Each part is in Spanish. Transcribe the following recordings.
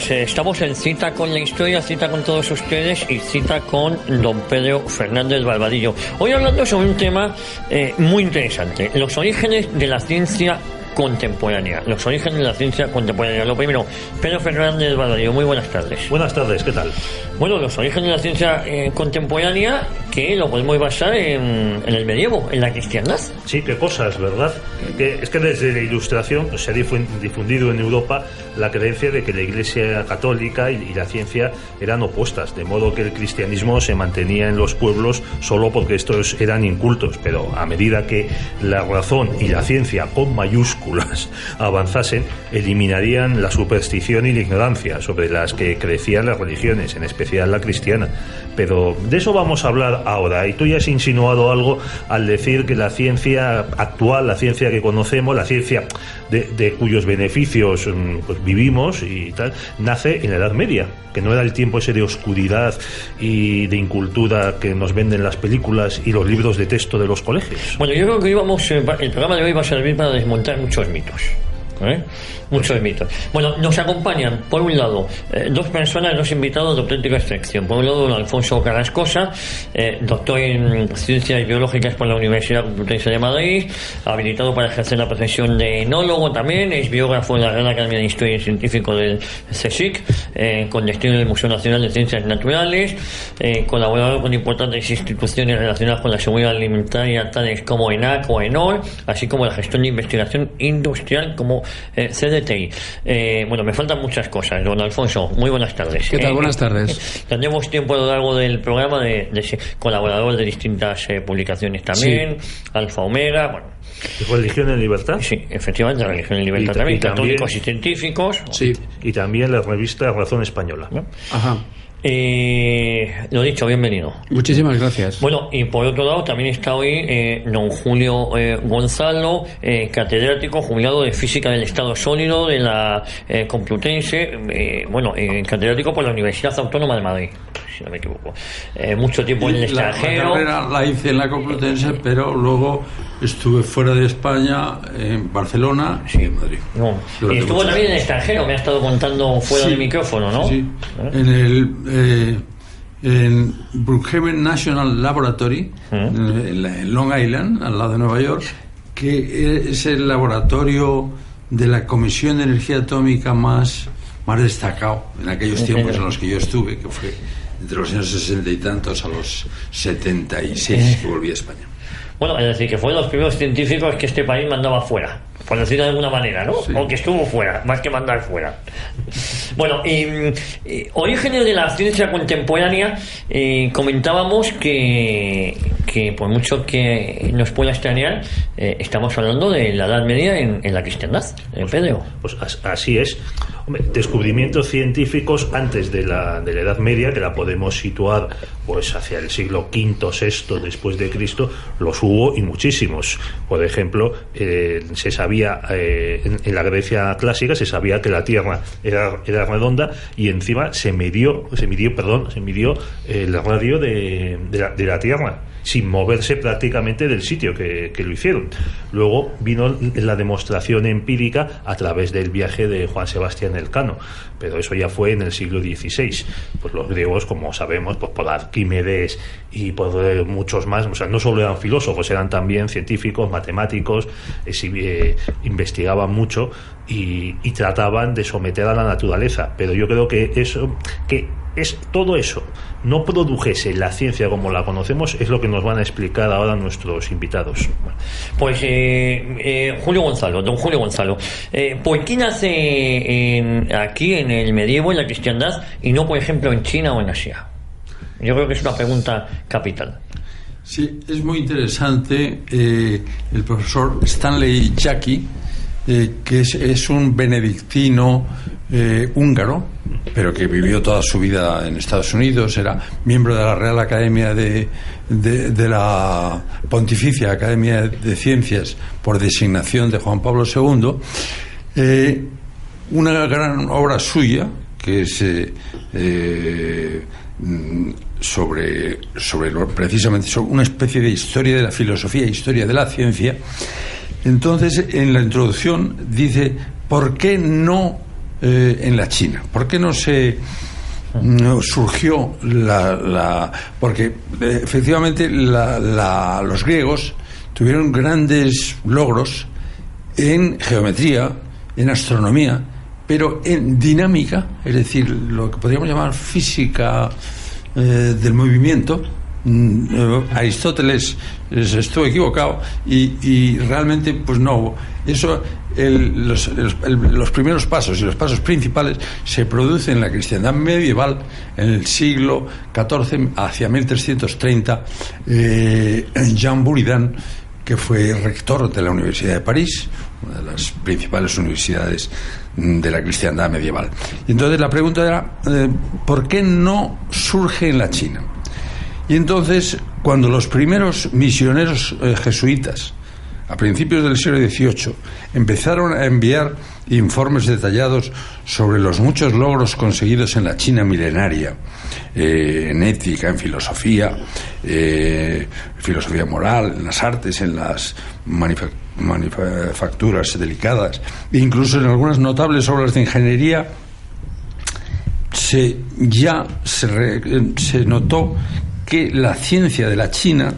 Pues estamos en cita con la historia, cita con todos ustedes y cita con don Pedro Fernández Barbadillo. Hoy hablando sobre un tema muy interesante, los orígenes de la ciencia contemporánea. Los orígenes de la ciencia contemporánea. Lo primero, Pedro Fernández Barbadillo, muy buenas tardes. Buenas tardes, ¿qué tal? Bueno, los orígenes de la ciencia contemporánea, que lo podemos basar en el medievo, en la cristiandad. Sí, qué cosas, ¿verdad? Es que desde la Ilustración se ha difundido en Europa la creencia de que la Iglesia católica y la ciencia eran opuestas, de modo que el cristianismo se mantenía en los pueblos solo porque estos eran incultos, pero a medida que la razón y la ciencia con mayúsculas avanzasen, eliminarían la superstición y la ignorancia sobre las que crecían las religiones, en especial la cristiana. Pero de eso vamos a hablar ahora, y tú ya has insinuado algo al decir que la ciencia actual, la ciencia que conocemos, la ciencia de cuyos beneficios pues vivimos y tal, nace en la Edad Media, que no era el tiempo ese de oscuridad y de incultura que nos venden las películas y los libros de texto de los colegios. Bueno, yo creo que el programa de hoy va a servir para desmontar muchos mitos. Muchos mitos. Bueno, nos acompañan, por un lado, dos personas, dos invitados de auténtica excepción. Por un lado, don Alfonso Carrascosa, doctor en Ciencias Biológicas por la Universidad Complutense de Madrid, habilitado para ejercer la profesión de enólogo también, es biógrafo en la Real Academia de Historia y Científico del CSIC, con destino en el Museo Nacional de Ciencias Naturales, colaborador con importantes instituciones relacionadas con la seguridad alimentaria, tales como ENAC o ENOR, así como la gestión de investigación industrial como CDTI. Bueno, me faltan muchas cosas. Don Alfonso, muy buenas tardes. ¿Qué tal? Buenas tardes. Tendremos tiempo a lo largo del programa de ser colaborador de distintas publicaciones también, sí. Alfa Omega, bueno. ¿Religión en libertad? Sí, efectivamente, Religión en libertad también, católicos y científicos. Sí. Y también la revista Razón Española. ¿No? Ajá. Lo dicho, bienvenido. Muchísimas gracias. Bueno, y por otro lado también está hoy don Julio Gonzalo, catedrático jubilado de Física del Estado Sólido de la Complutense, catedrático por la Universidad Autónoma de Madrid, si no me equivoco. Mucho tiempo en el extranjero. La carrera la hice en la Complutense, pero luego estuve fuera de España, en Barcelona y en Madrid. No. Y estuvo también en el extranjero, me ha estado contando fuera del micrófono, ¿no? Sí, en Brookhaven National Laboratory, en Long Island, al lado de Nueva York, que es el laboratorio de la Comisión de Energía Atómica más destacado en aquellos tiempos en los que yo estuve, que fue entre los años 60 y tantos a los 76 que volví a España. Bueno, es decir, que fue de los primeros científicos que este país mandaba fuera, por decirlo de alguna manera, ¿no? Sí. O que estuvo fuera, más que mandar fuera. Bueno, orígenes de la ciencia contemporánea, comentábamos que por mucho que nos pueda extrañar, estamos hablando de la Edad Media en la cristiandad, Pedro. Pues así es. Hombre, descubrimientos científicos antes de la Edad Media, que la podemos situar pues hacia el siglo V, VI después de Cristo, los hubo y muchísimos. Por ejemplo, se sabía en la Grecia clásica se sabía que la Tierra era redonda, y encima se midió el radio de la Tierra, sin moverse prácticamente del sitio que lo hicieron. Luego vino la demostración empírica a través del viaje de Juan Sebastián Elcano, pero eso ya fue en el siglo XVI. Pues los griegos, como sabemos, pues por Arquímedes y por muchos más, o sea, no solo eran filósofos, eran también científicos, matemáticos, investigaban mucho y trataban de someter a la naturaleza. Pero yo creo que todo eso no produjese la ciencia como la conocemos, es lo que nos van a explicar ahora nuestros invitados. Pues don Julio Gonzalo, ¿por qué nace aquí en el medievo, en la cristiandad, y no, por ejemplo, en China o en Asia? Yo creo que es una pregunta capital. Sí, es muy interesante. El profesor Stanley Jackie, que es un benedictino húngaro, pero que vivió toda su vida en Estados Unidos, era miembro de la Real Academia de la Pontificia Academia de Ciencias por designación de Juan Pablo II. Una gran obra suya, que es precisamente sobre una especie de historia de la filosofía, historia de la ciencia. Entonces, en la introducción dice: ¿por qué no en la China? ¿Por qué no surgió porque efectivamente los griegos tuvieron grandes logros en geometría, en astronomía, pero en dinámica, es decir, lo que podríamos llamar física del movimiento. Aristóteles estuvo equivocado y realmente pues no, eso los primeros pasos y los pasos principales se producen en la cristiandad medieval en el siglo XIV hacia 1330. Jean Buridan, que fue rector de la Universidad de París, una de las principales universidades de la cristiandad medieval. Y entonces la pregunta era ¿por qué no surge en la China? Y entonces, cuando los primeros misioneros jesuitas, a principios del siglo XVIII, empezaron a enviar informes detallados sobre los muchos logros conseguidos en la China milenaria, en ética, en filosofía, filosofía moral, en las artes, en las manufacturas delicadas, incluso en algunas notables obras de ingeniería, se notó que la ciencia de la China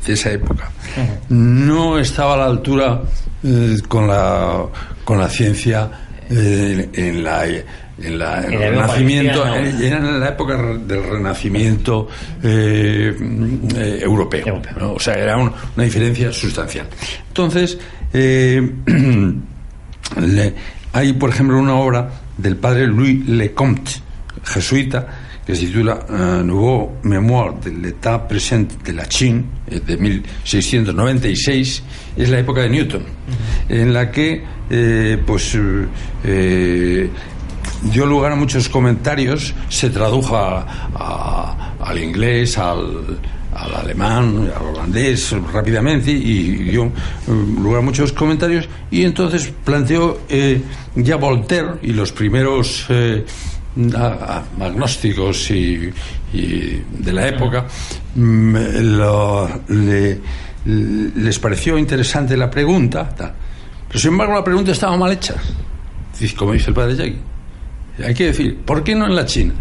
de esa época no estaba a la altura con la ciencia en el Renacimiento, era en la época del Renacimiento europeo, ¿no? O sea, era una diferencia sustancial. Entonces, hay, por ejemplo, una obra del padre Louis Lecomte, jesuita, que se titula Nouveau Mémoire de l'état présent de la Chine, de 1696, es la época de Newton, en la que dio lugar a muchos comentarios, se tradujo al inglés, al alemán, al holandés rápidamente, y dio lugar a muchos comentarios, y entonces planteó ya Voltaire y los primeros agnósticos y de la época les pareció interesante la pregunta, pero sin embargo la pregunta estaba mal hecha, como dice el padre Jackie. Hay que decir, ¿por qué no en la China?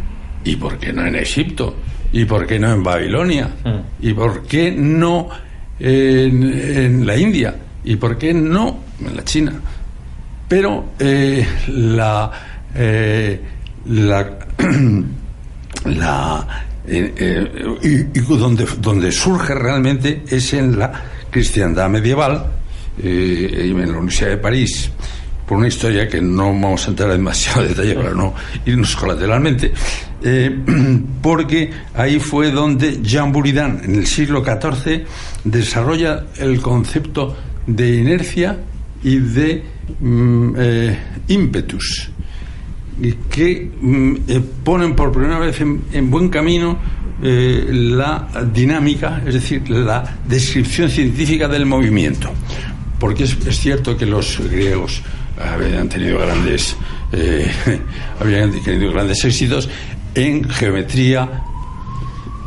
¿Y por qué no en Egipto? ¿Y por qué no en Babilonia? ¿Y por qué no en la India? ¿Y por qué no en la China? Pero donde surge realmente es en la cristiandad medieval, en la Universidad de París, por una historia que no vamos a entrar en demasiado detalle para no irnos colateralmente, porque ahí fue donde Jean Buridan, en el siglo XIV, desarrolla el concepto de inercia y de ímpetus, que ponen por primera vez en buen camino la dinámica, es decir, la descripción científica del movimiento. Porque es cierto que los griegos habían tenido grandes éxitos en geometría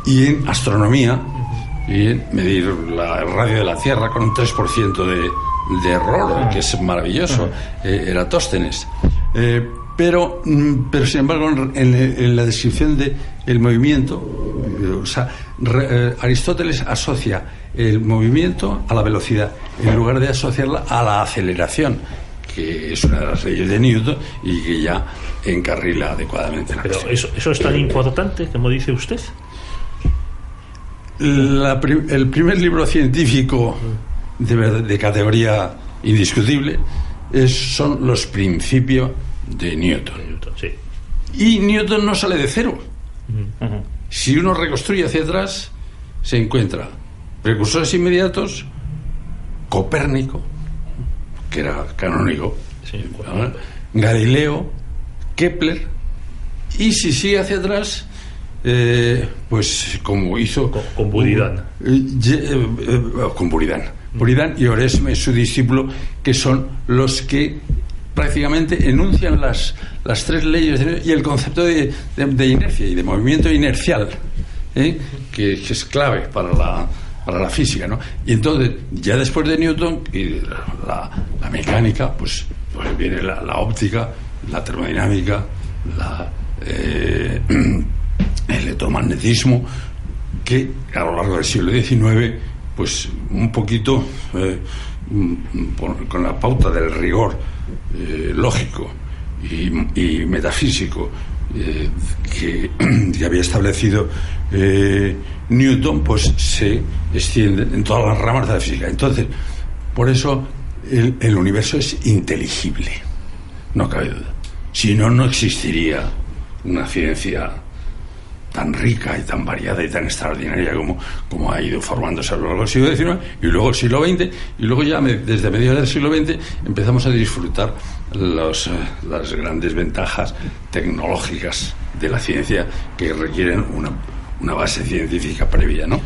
y en astronomía, y en medir el radio de la Tierra con un 3% de error, que es maravilloso. Eratóstenes. Pero sin embargo, en la descripción del movimiento, Aristóteles asocia el movimiento a la velocidad, en lugar de asociarla a la aceleración, que es una de las leyes de Newton y que ya encarrila adecuadamente la Pero cuestión. eso es tan importante, como dice usted. El primer libro científico de categoría indiscutible son los principios de Newton. Sí. Y Newton no sale de cero. Si uno reconstruye hacia atrás, se encuentra precursores inmediatos: Copérnico, que era canónigo, Sí. Galileo, Kepler, y si sigue hacia atrás, pues como hizo Con Buridan. con Buridan y Oresme, su discípulo, que son los que prácticamente enuncian las tres leyes y el concepto de inercia y de movimiento inercial, que es clave para la física, ¿no? Y entonces, ya después de Newton y la mecánica, pues viene la óptica la termodinámica, el electromagnetismo, que a lo largo del siglo XIX, pues un poquito con la pauta del rigor lógico y metafísico que había establecido Newton, pues se extiende en todas las ramas de la física. Entonces, por eso el universo es inteligible, no cabe duda. Si no, no existiría una ciencia tan rica y tan variada y tan extraordinaria como ha ido formándose a lo largo del siglo XIX y luego el siglo XX, y luego ya desde mediados del siglo XX empezamos a disfrutar las grandes ventajas tecnológicas de la ciencia que requieren una base científica previa, ¿no?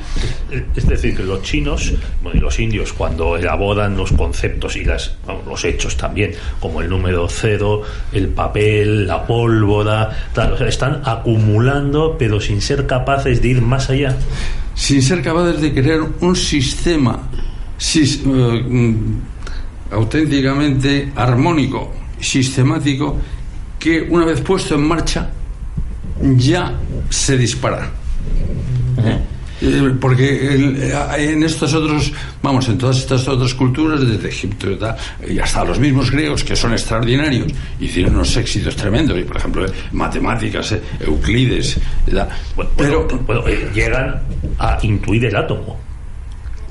Es decir, que los chinos, bueno, y los indios, cuando elaboran los conceptos y los hechos también, como el número 0, el papel, la pólvora, tal, o sea, están acumulando, pero sin ser capaces de ir más allá. Sin ser capaces de crear un sistema auténticamente armónico, sistemático, que una vez puesto en marcha ya se dispara. Porque en estos otros, en todas estas otras culturas, desde Egipto y hasta los mismos griegos, que son extraordinarios, hicieron unos éxitos tremendos, y por ejemplo matemáticas, Euclides, pero llegan a intuir el átomo,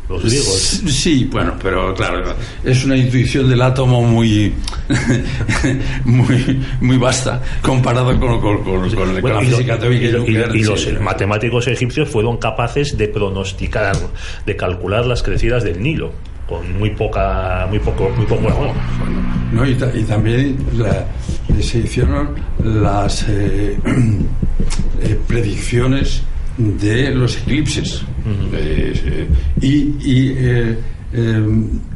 los griegos. Sí, bueno, pero claro, es una intuición del átomo muy vasta comparado con la física atómica y nuclear. Y los matemáticos egipcios fueron capaces de pronosticar, de calcular las crecidas del Nilo con muy poco error. No, y también se hicieron las predicciones de los eclipses.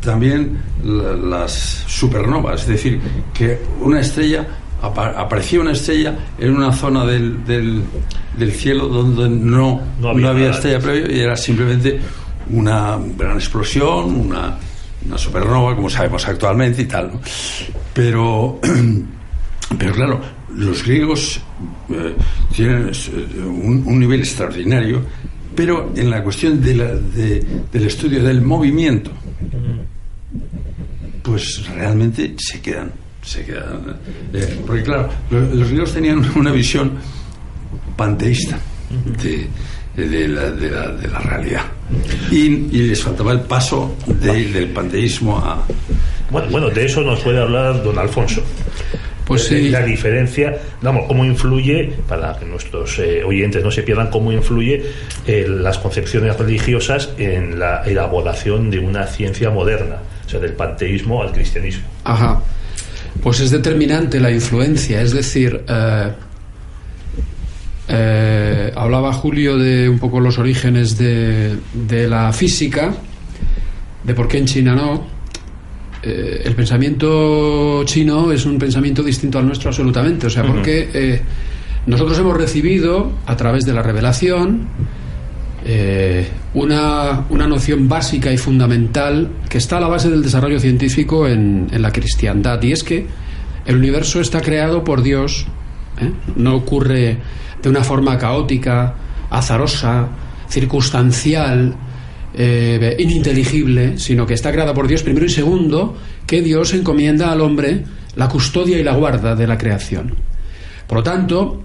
También las supernovas, es decir, que aparecía una estrella en una zona del cielo donde no había estrella previa, y era simplemente una gran explosión, una supernova, como sabemos actualmente y tal, ¿no? Pero claro, los griegos tienen un nivel extraordinario, pero en la cuestión del estudio del movimiento, pues realmente se quedan porque claro, los griegos tenían una visión panteísta de la realidad, y les faltaba el paso del panteísmo a... Bueno, de eso nos puede hablar don Alfonso. Pues sí. La diferencia, cómo influye, para que nuestros oyentes no se pierdan, cómo influye las concepciones religiosas en la elaboración de una ciencia moderna, o sea, del panteísmo al cristianismo. Ajá. Pues es determinante la influencia, es decir, hablaba Julio de un poco los orígenes de la física, de por qué en China no. El pensamiento chino es un pensamiento distinto al nuestro absolutamente, o sea, porque nosotros hemos recibido a través de la revelación una noción básica y fundamental que está a la base del desarrollo científico en la cristiandad, y es que el universo está creado por Dios, no ocurre de una forma caótica, azarosa, circunstancial, ininteligible, sino que está creada por Dios primero, y segundo, que Dios encomienda al hombre la custodia y la guarda de la creación. Por lo tanto,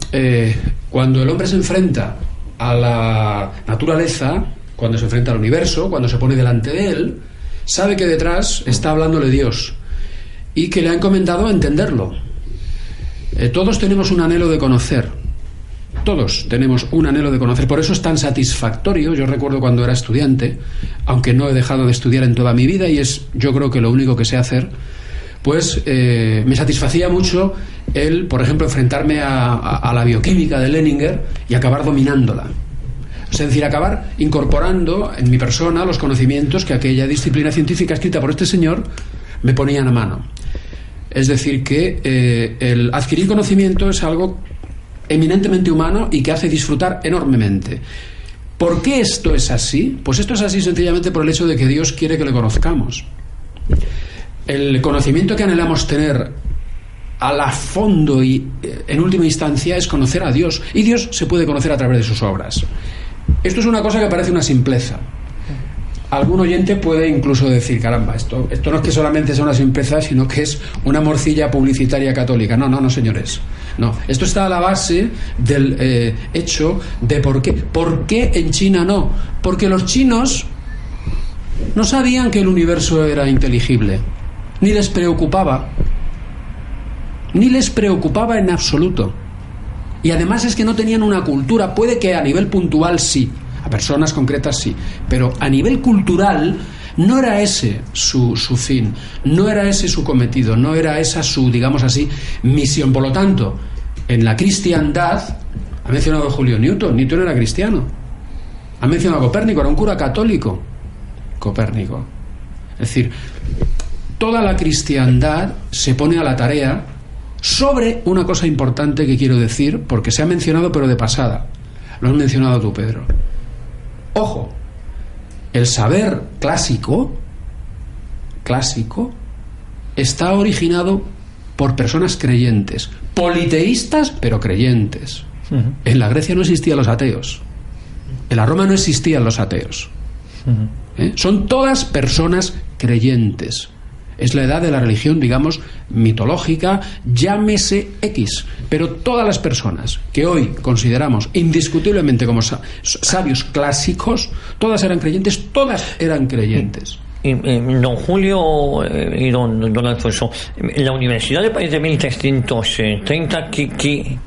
cuando el hombre se enfrenta a la naturaleza, cuando se enfrenta al universo, cuando se pone delante de él, sabe que detrás está hablándole Dios y que le ha encomendado entenderlo. Todos tenemos un anhelo de conocer. Todos tenemos un anhelo de conocer, por eso es tan satisfactorio. Yo recuerdo cuando era estudiante, aunque no he dejado de estudiar en toda mi vida, y es, yo creo que lo único que sé hacer, pues me satisfacía mucho por ejemplo, enfrentarme a la bioquímica de Leninger y acabar dominándola. Es decir, acabar incorporando en mi persona los conocimientos que aquella disciplina científica escrita por este señor me ponían a mano. Es decir, que el adquirir conocimiento es algo eminentemente humano y que hace disfrutar enormemente. ¿Por qué esto es así? Pues esto es así sencillamente por el hecho de que Dios quiere que le conozcamos. El conocimiento que anhelamos tener a la fondo y en última instancia es conocer a Dios, y Dios se puede conocer a través de sus obras. Esto es una cosa que parece una simpleza. Algún oyente puede incluso decir, caramba, esto no es que solamente sea una simpleza, sino que es una morcilla publicitaria católica. No, señores. No, esto está a la base del hecho de por qué en China no. Porque los chinos no sabían que el universo era inteligible, ni les preocupaba en absoluto. Y además es que no tenían una cultura. Puede que a nivel puntual sí, a personas concretas sí, pero a nivel cultural no era ese su fin, no era ese su cometido, no era esa su, digamos así, misión. Por lo tanto, en la cristiandad, ha mencionado Julio Newton era cristiano, ha mencionado a Copérnico, era un cura católico, Copérnico. Es decir, toda la cristiandad se pone a la tarea sobre una cosa importante que quiero decir, porque se ha mencionado pero de pasada, lo has mencionado tú, Pedro. Ojo, el saber clásico está originado por personas creyentes, politeístas pero creyentes. Uh-huh. En la Grecia no existían los ateos, en la Roma no existían los ateos. Uh-huh. Son todas personas creyentes. Es la edad de la religión, digamos, mitológica, llámese X. Pero todas las personas que hoy consideramos indiscutiblemente como sabios clásicos, todas eran creyentes. Don Julio y don Alfonso, la Universidad de París de 1330, ¿qué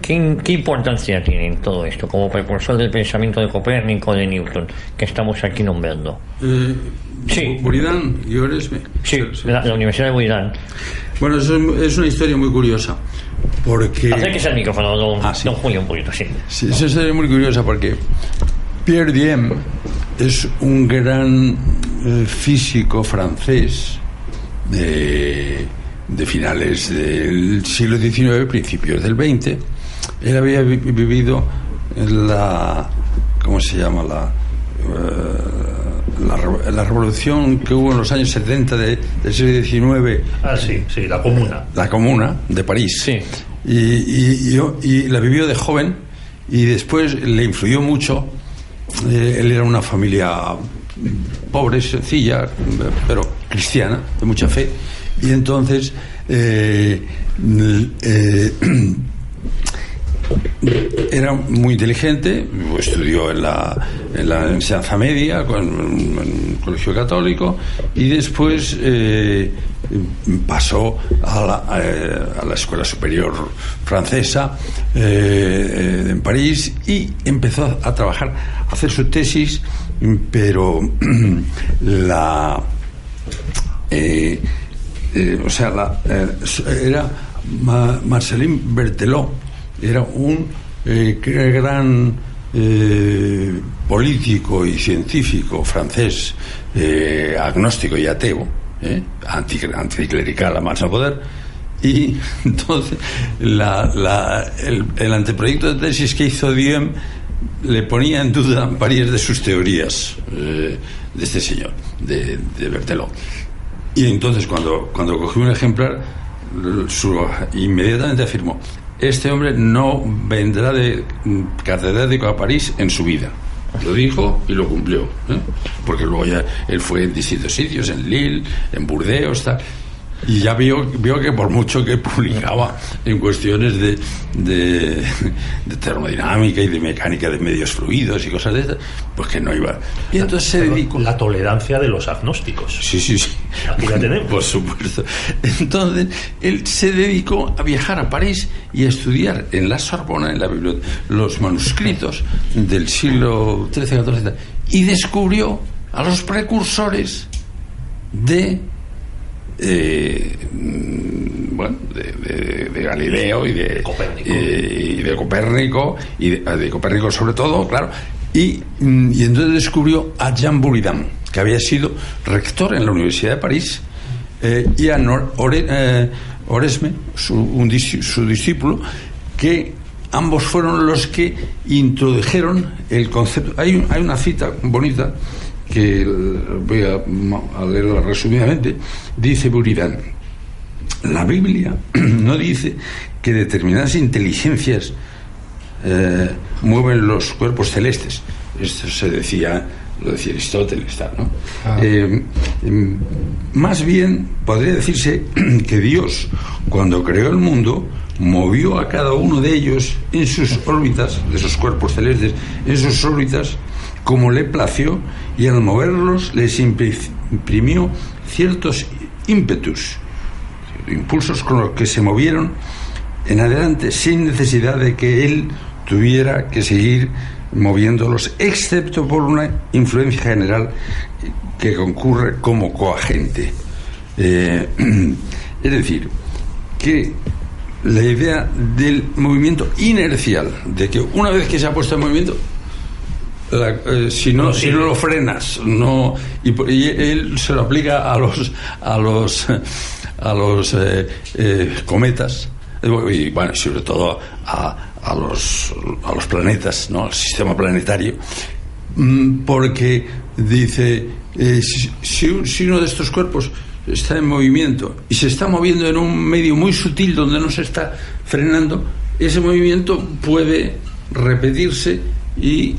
importancia tiene en todo esto como precursor del pensamiento de Copérnico, de Newton, que estamos aquí nombrando? Sí. Buridan y Oresme. Sí, la Universidad de Buridan. Bueno, es una historia muy curiosa, porque... Acérquese al micrófono, don Julio, un poquito, sí. Sí, es una historia muy curiosa porque Pierre Diem es un gran físico francés de finales del siglo XIX, principios del XX. Él había vivido en la... ¿cómo se llama? La revolución que hubo en los años 70 del siglo XIX. Sí, la Comuna. La Comuna de París. Sí. Y la vivió de joven, y después le influyó mucho. Él era una familia pobre, sencilla, pero cristiana, de mucha fe. Y entonces era muy inteligente, estudió en la enseñanza media en un colegio católico, y después pasó a la escuela superior francesa en París, y empezó a trabajar, a hacer su tesis, pero era Marcelin Berthelot. Era un gran político y científico francés, agnóstico y ateo, anticlerical a más no poder. Y entonces el anteproyecto de tesis que hizo Diem le ponía en duda varias de sus teorías, de este señor, de Berthelot. Y entonces cuando cogió un ejemplar, inmediatamente afirmó: este hombre no vendrá de catedrático a París en su vida. Lo dijo y lo cumplió, porque luego ya él fue en distintos sitios, en Lille, en Burdeos, tal, y ya vio que por mucho que publicaba en cuestiones de termodinámica y de mecánica de medios fluidos y cosas de estas, pues que no iba. Y entonces se dedicó... La tolerancia de los agnósticos. Sí. Aquí la tenemos. Por supuesto. Entonces él se dedicó a viajar a París y a estudiar en la Sorbona, en la biblioteca, los manuscritos del siglo XIII, XIV, y descubrió a los precursores de Galileo y de Copérnico y de Copérnico sobre todo, claro, y entonces descubrió a Jean Buridan, que había sido rector en la Universidad de París, y a Oresme, su discípulo, que ambos fueron los que introdujeron el concepto. Hay una cita bonita que voy a leerla resumidamente. Dice Buridan: la Biblia no dice que determinadas inteligencias mueven los cuerpos celestes. Esto lo decía Aristóteles, ¿no? Más bien podría decirse que Dios, cuando creó el mundo, movió a cada uno de ellos en sus órbitas, de esos cuerpos celestes, en sus órbitas, como le plació, y al moverlos les imprimió ciertos ímpetus, impulsos con los que se movieron en adelante sin necesidad de que él tuviera que seguir moviéndolos, excepto por una influencia general que concurre como coagente. Es decir, que la idea del movimiento inercial, de que una vez que se ha puesto en movimiento, si no lo frenas, no, y él se lo aplica a los cometas, y bueno, sobre todo a los planetas, ¿no? Al sistema planetario, porque dice, si uno de estos cuerpos está en movimiento y se está moviendo en un medio muy sutil donde no se está frenando, ese movimiento puede repetirse y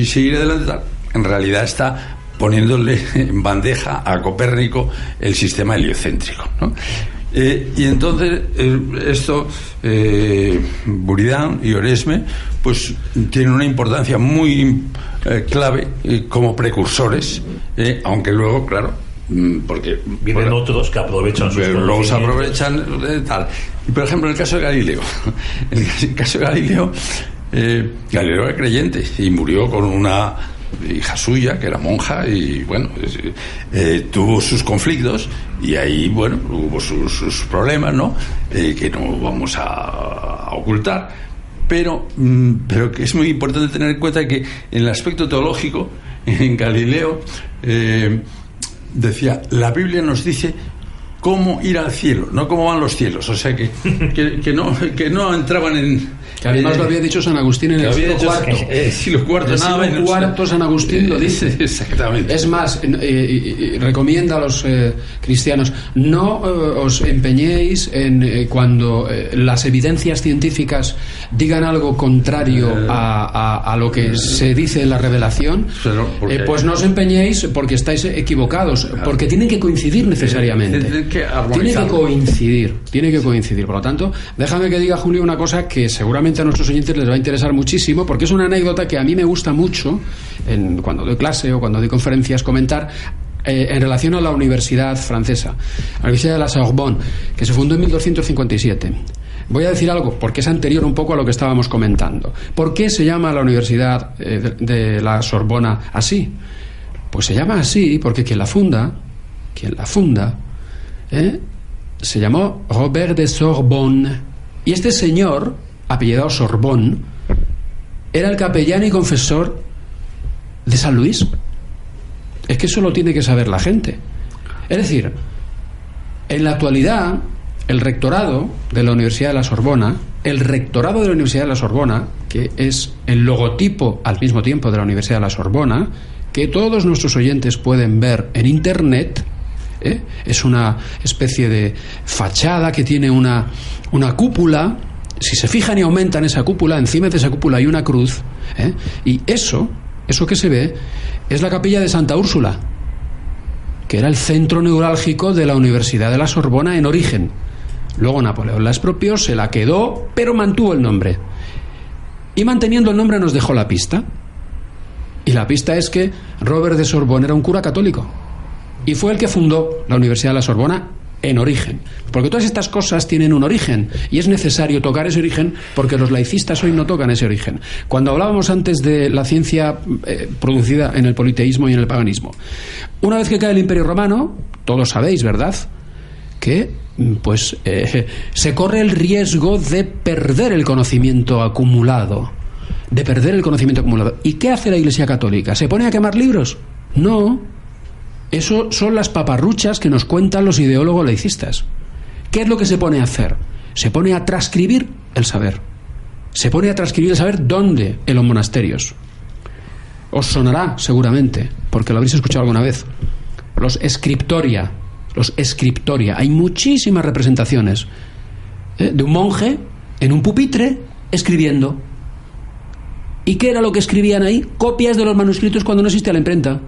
seguir adelante. En realidad está poniéndole en bandeja a Copérnico el sistema heliocéntrico, ¿no? Y entonces esto, Buridan y Oresme, pues tienen una importancia muy clave como precursores, aunque luego, claro, porque vienen otros que aprovechan sus luego se aprovechan tal. Y por ejemplo, en el caso de Galileo, Galileo era creyente y murió con una hija suya que era monja, y bueno, tuvo sus conflictos y ahí, bueno, hubo sus problemas, ¿no? Que no vamos a ocultar, pero que es muy importante tener en cuenta que en el aspecto teológico, en Galileo decía, la Biblia nos dice cómo ir al cielo, no cómo van los cielos, o sea que no entraban en... Que además lo había dicho San Agustín en el siglo IV. Siglo IV San Agustín lo dice. Exactamente. Es más, recomienda a los cristianos, no os empeñéis en cuando las evidencias científicas digan algo contrario a lo que se dice en la revelación, pues no os empeñéis porque estáis equivocados, porque tienen que coincidir necesariamente. Tiene que coincidir. Por lo tanto, déjame que diga, Julio, una cosa que seguramente a nuestros oyentes les va a interesar muchísimo, porque es una anécdota que a mí me gusta mucho cuando doy clase o cuando doy conferencias comentar, en relación a la universidad francesa, la Universidad de la Sorbonne, que se fundó en 1257. Voy a decir algo porque es anterior un poco a lo que estábamos comentando. ¿Por qué se llama la Universidad de la Sorbona así? Pues se llama así porque quien la funda se llamó Robert de Sorbonne, y este señor, apellidado Sorbonne, era el capellán y confesor de San Luis. Es que eso lo tiene que saber la gente. Es decir, en la actualidad, el rectorado de la Universidad de la Sorbona, que es el logotipo al mismo tiempo de la Universidad de la Sorbona, que todos nuestros oyentes pueden ver en Internet, es una especie de fachada que tiene una cúpula. Si se fijan y aumentan esa cúpula, encima de esa cúpula hay una cruz, y eso que se ve es la capilla de Santa Úrsula, que era el centro neurálgico de la Universidad de la Sorbona en origen. Luego Napoleón la expropió, se la quedó, pero mantuvo el nombre. Y manteniendo el nombre nos dejó la pista. Y la pista es que Robert de Sorbonne era un cura católico y fue el que fundó la Universidad de la Sorbona en origen, porque todas estas cosas tienen un origen y es necesario tocar ese origen, porque los laicistas hoy no tocan ese origen. Cuando hablábamos antes de la ciencia producida en el politeísmo y en el paganismo, una vez que cae el Imperio Romano, todos sabéis, ¿verdad?, que se corre el riesgo de perder el conocimiento acumulado. ¿Y qué hace la Iglesia Católica? ¿Se pone a quemar libros? No. Eso son las paparruchas que nos cuentan los ideólogos laicistas. ¿Qué es lo que se pone a hacer? Se pone a transcribir el saber. ¿Dónde? En los monasterios. Os sonará seguramente, porque lo habréis escuchado alguna vez. Los scriptoria, los scriptoria. Hay muchísimas representaciones de un monje en un pupitre escribiendo. ¿Y qué era lo que escribían ahí? Copias de los manuscritos cuando no existía la imprenta.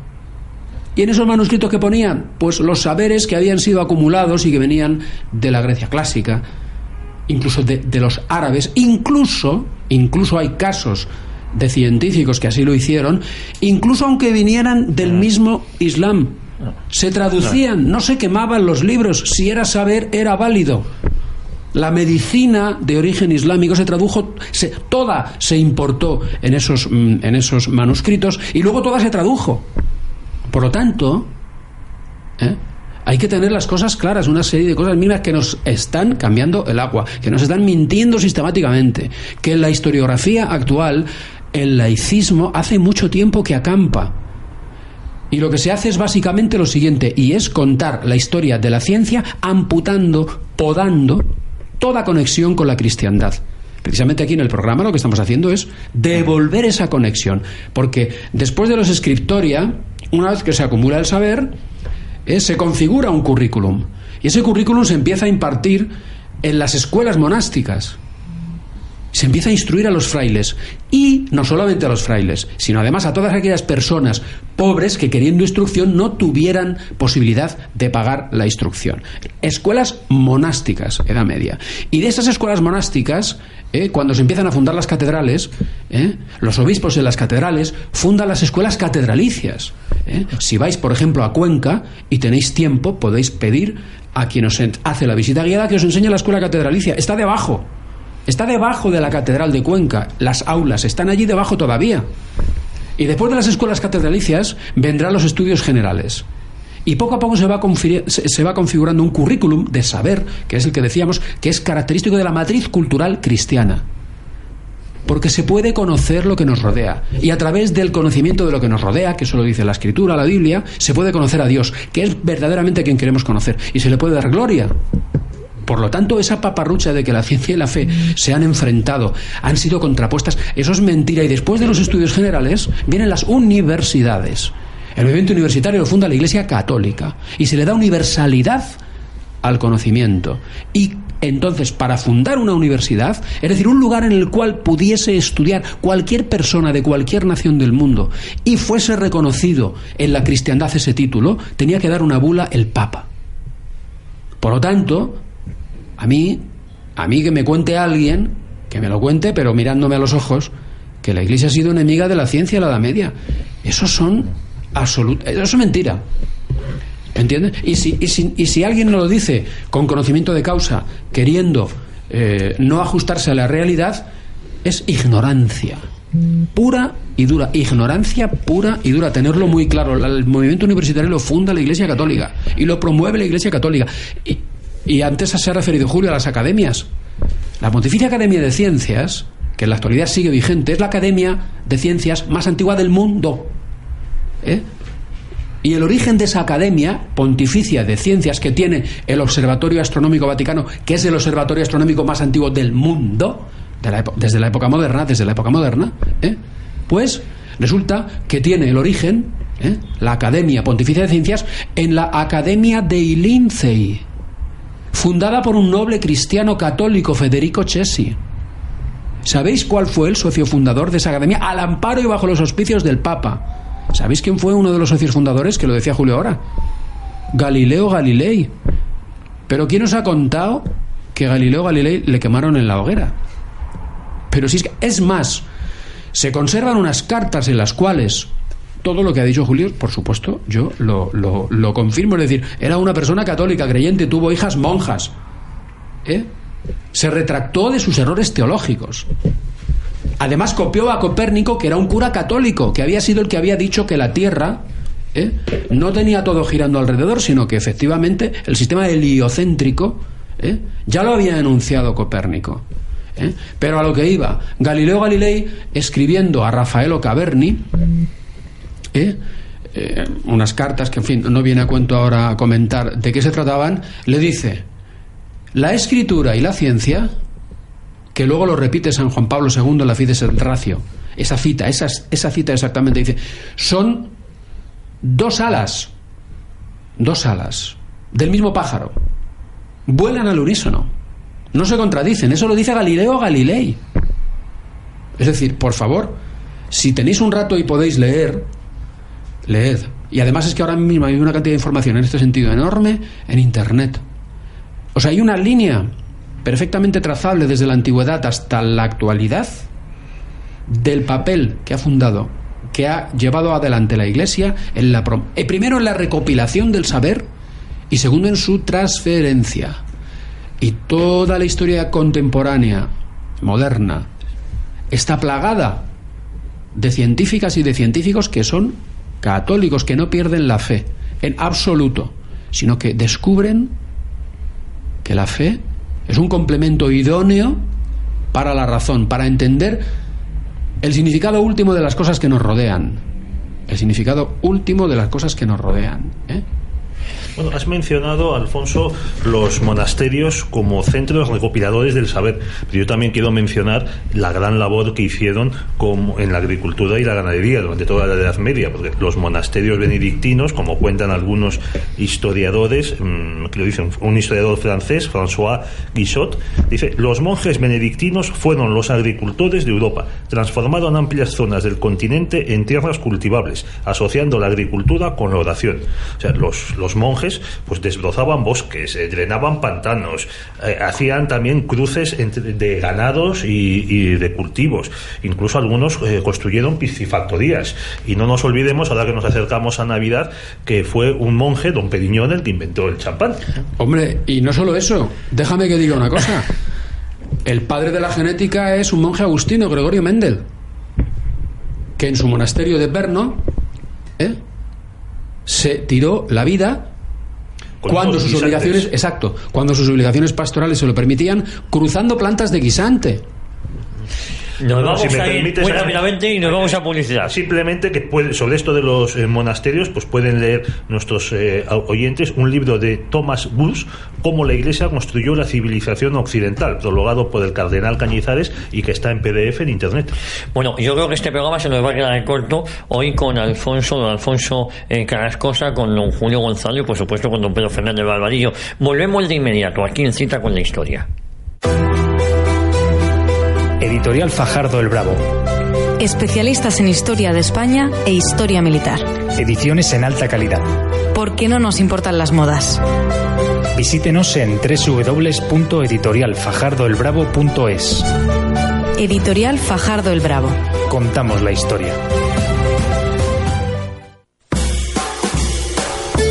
Y en esos manuscritos que ponían, pues los saberes que habían sido acumulados y que venían de la Grecia clásica, incluso de los árabes, incluso hay casos de científicos que así lo hicieron, incluso aunque vinieran del mismo Islam, se traducían, no se quemaban los libros, si era saber era válido. La medicina de origen islámico se tradujo, toda se importó en esos manuscritos y luego toda se tradujo. Por lo tanto, hay que tener las cosas claras, una serie de cosas mínimas que nos están cambiando el agua, que nos están mintiendo sistemáticamente, que en la historiografía actual el laicismo hace mucho tiempo que acampa. Y lo que se hace es básicamente lo siguiente, y es contar la historia de la ciencia amputando, podando toda conexión con la cristiandad. Precisamente aquí en el programa lo que estamos haciendo es devolver esa conexión, porque después de los scriptoria, una vez que se acumula el saber, se configura un currículum, y ese currículum se empieza a impartir en las escuelas monásticas. Se empieza a instruir a los frailes, y no solamente a los frailes, sino además a todas aquellas personas pobres que, queriendo instrucción, no tuvieran posibilidad de pagar la instrucción. Escuelas monásticas, Edad Media. Y de esas escuelas monásticas, cuando se empiezan a fundar las catedrales, los obispos en las catedrales fundan las escuelas catedralicias. Si vais, por ejemplo, a Cuenca y tenéis tiempo, podéis pedir a quien os hace la visita guiada que os enseñe la escuela catedralicia. Está debajo de la catedral de Cuenca. Las aulas están allí debajo todavía. Y después de las escuelas catedralicias vendrán los estudios generales. Y poco a poco se va configurando un currículum de saber, que es el que decíamos, que es característico de la matriz cultural cristiana. Porque se puede conocer lo que nos rodea. Y a través del conocimiento de lo que nos rodea, que eso lo dice la Escritura, la Biblia, se puede conocer a Dios, que es verdaderamente quien queremos conocer. Y se le puede dar gloria. Por lo tanto, esa paparrucha de que la ciencia y la fe se han enfrentado, han sido contrapuestas, eso es mentira. Y después de los estudios generales vienen las universidades. El movimiento universitario lo funda la Iglesia Católica y se le da universalidad al conocimiento. Y entonces, para fundar una universidad, es decir, un lugar en el cual pudiese estudiar cualquier persona de cualquier nación del mundo y fuese reconocido en la cristiandad ese título, tenía que dar una bula el Papa. Por lo tanto, a mí que me cuente alguien, que me lo cuente, pero mirándome a los ojos, que la Iglesia ha sido enemiga de la ciencia en la Edad Media. Eso es mentira. ¿Entiendes? Y si alguien nos lo dice con conocimiento de causa, queriendo no ajustarse a la realidad, es ignorancia pura y dura. Ignorancia pura y dura. Tenerlo muy claro. El movimiento universitario lo funda la Iglesia Católica y lo promueve la Iglesia Católica. Y antes se ha referido Julio a las academias. La Pontificia Academia de Ciencias, que en la actualidad sigue vigente, es la academia de ciencias más antigua del mundo. Y el origen de esa academia pontificia de ciencias que tiene el Observatorio Astronómico Vaticano, que es el observatorio astronómico más antiguo del mundo, desde la época moderna, pues resulta que tiene el origen, la Academia Pontificia de Ciencias, en la Academia dei Lincei, fundada por un noble cristiano católico, Federico Cesi. ¿Sabéis cuál fue el socio fundador de esa academia? Al amparo y bajo los auspicios del Papa. ¿Sabéis quién fue uno de los socios fundadores? Que lo decía Julio ahora. Galileo Galilei. Pero ¿quién os ha contado que Galileo Galilei le quemaron en la hoguera? Pero si es más, se conservan unas cartas en las cuales todo lo que ha dicho Julio, por supuesto, yo lo confirmo. Es decir, era una persona católica, creyente, tuvo hijas monjas. Se retractó de sus errores teológicos. Además copió a Copérnico, que era un cura católico, que había sido el que había dicho que la Tierra no tenía todo girando alrededor, sino que efectivamente el sistema heliocéntrico ya lo había enunciado Copérnico. Pero a lo que iba, Galileo Galilei, escribiendo a Raffaello Caverni, unas cartas que, en fin, no viene a cuento ahora a comentar de qué se trataban, le dice: la escritura y la ciencia, que luego lo repite San Juan Pablo II en la Fides et Ratio, esa cita exactamente dice, son dos alas del mismo pájaro. Vuelan al unísono. No se contradicen. Eso lo dice Galileo Galilei. Es decir, por favor, si tenéis un rato y podéis leer, leed. Y además es que ahora mismo hay una cantidad de información en este sentido enorme en Internet. O sea, hay una línea perfectamente trazable desde la antigüedad hasta la actualidad del papel que ha fundado, que ha llevado adelante la Iglesia primero en la recopilación del saber y segundo en su transferencia. Y toda la historia contemporánea, moderna, está plagada de científicas y de científicos que son católicos, que no pierden la fe en absoluto, sino que descubren que la fe es un complemento idóneo para la razón, para entender el significado último de las cosas que nos rodean. El significado último de las cosas que nos rodean, ¿eh? Bueno, has mencionado, Alfonso, los monasterios como centros recopiladores del saber, pero yo también quiero mencionar la gran labor que hicieron en la agricultura y la ganadería durante toda la Edad Media, porque los monasterios benedictinos, como cuentan algunos historiadores, que lo dicen un historiador francés, François Guissot, dice: los monjes benedictinos fueron los agricultores de Europa, transformaron amplias zonas del continente en tierras cultivables, asociando la agricultura con la oración. O sea, los monjes pues desbrozaban bosques, drenaban pantanos, hacían también cruces de ganados y de cultivos. Incluso algunos construyeron piscifactorías. Y no nos olvidemos, ahora que nos acercamos a Navidad, que fue un monje, don Periñón, el que inventó el champán. Hombre, y no solo eso, déjame que diga una cosa. El padre de la genética es un monje agustino, Gregorio Mendel, que en su monasterio de Brno se tiró la vida cuando sus obligaciones pastorales se lo permitían, cruzando plantas de guisante. Nos vamos a ir muy rápidamente y nos vamos a publicidad. Simplemente que sobre esto de los monasterios, pues pueden leer nuestros oyentes un libro de Thomas Bulls, Cómo la Iglesia construyó la civilización occidental, prologado por el cardenal Cañizares y que está en PDF en Internet. Bueno, yo creo que este programa se nos va a quedar corto hoy con don Alfonso Carrascosa, con don Julio Gonzalo y por supuesto con don Pedro Fernández Barbadillo. Volvemos de inmediato aquí en Cita con la Historia. Editorial Fajardo el Bravo. Especialistas en historia de España e historia militar. Ediciones en alta calidad. ¿Por qué no nos importan las modas? Visítenos en www.editorialfajardoelbravo.es. Editorial Fajardo el Bravo. Contamos la historia.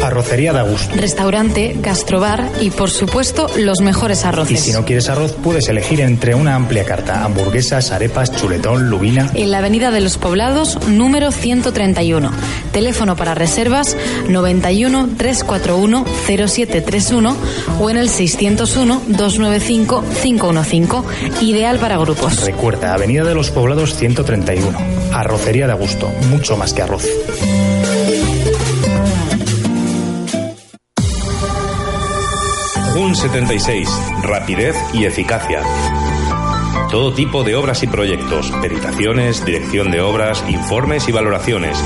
Arrocería de Augusto. Restaurante, gastrobar y, por supuesto, los mejores arroces. Y si no quieres arroz, puedes elegir entre una amplia carta: hamburguesas, arepas, chuletón, lubina. En la Avenida de los Poblados, número 131. Teléfono para reservas 91 341 0731 o en el 601 295 515. Ideal para grupos. Recuerda, Avenida de los Poblados 131. Arrocería de Augusto. Mucho más que arroz. JUN 76, rapidez y eficacia. Todo tipo de obras y proyectos, peritaciones, dirección de obras, informes y valoraciones.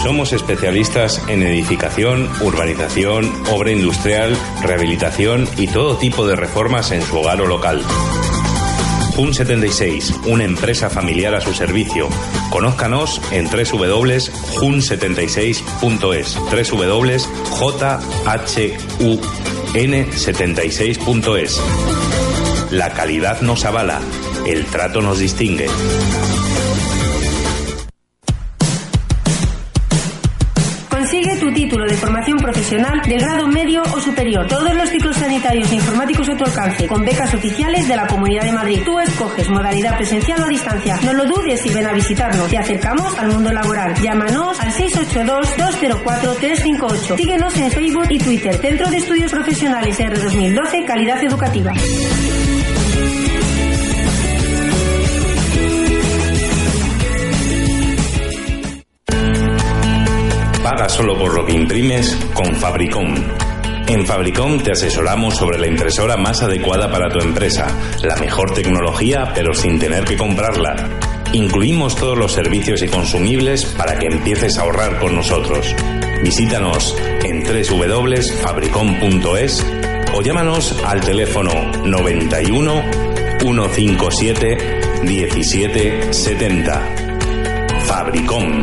Somos especialistas en edificación, urbanización, obra industrial, rehabilitación y todo tipo de reformas en su hogar o local. JUN 76, una empresa familiar a su servicio. Conózcanos en www.jun76.es, www.jhun76.es. La calidad nos avala, el trato nos distingue. Consigue tu título de formación profesional de grado medio o superior. Todos los ciclos sanitarios e informáticos a tu alcance, con becas oficiales de la Comunidad de Madrid. Tú escoges modalidad presencial o a distancia. No lo dudes y ven a visitarnos. Te acercamos al mundo laboral. Llámanos al 682-204-358. Síguenos en Facebook y Twitter. Centro de Estudios Profesionales R 2012, Calidad Educativa. Paga solo por lo que imprimes con Fabricom. En Fabricom te asesoramos sobre la impresora más adecuada para tu empresa, la mejor tecnología pero sin tener que comprarla. Incluimos todos los servicios y consumibles para que empieces a ahorrar con nosotros. Visítanos en www.fabricom.es o llámanos al teléfono 91 157 1770. Fabricom.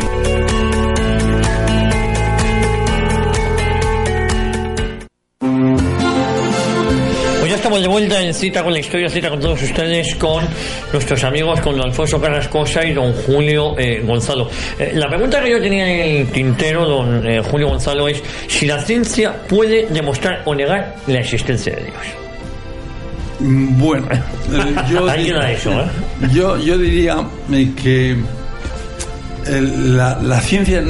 Pues ya estamos de vuelta en Cita con la Historia, cita con todos ustedes, con nuestros amigos, con don Alfonso Carrascosa y don Julio Gonzalo. La pregunta que yo tenía en el tintero, don Julio Gonzalo, es si la ciencia puede demostrar o negar la existencia de Dios. Bueno, Ahí queda eso, ¿eh? yo diría que la ciencia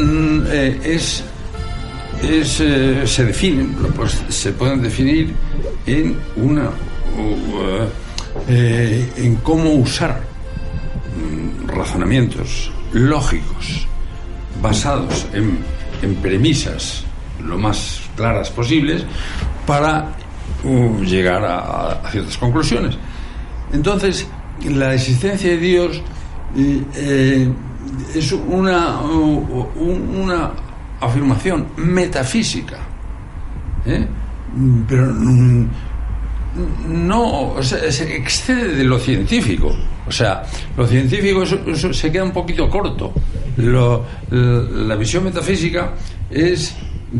se define, pues se pueden definir en en cómo usar razonamientos lógicos basados en premisas lo más claras posibles para llegar a ciertas conclusiones. Entonces, la existencia de Dios es una afirmación metafísica, pero no, o sea, se excede de lo científico. O sea, lo científico eso se queda un poquito corto. La visión metafísica es,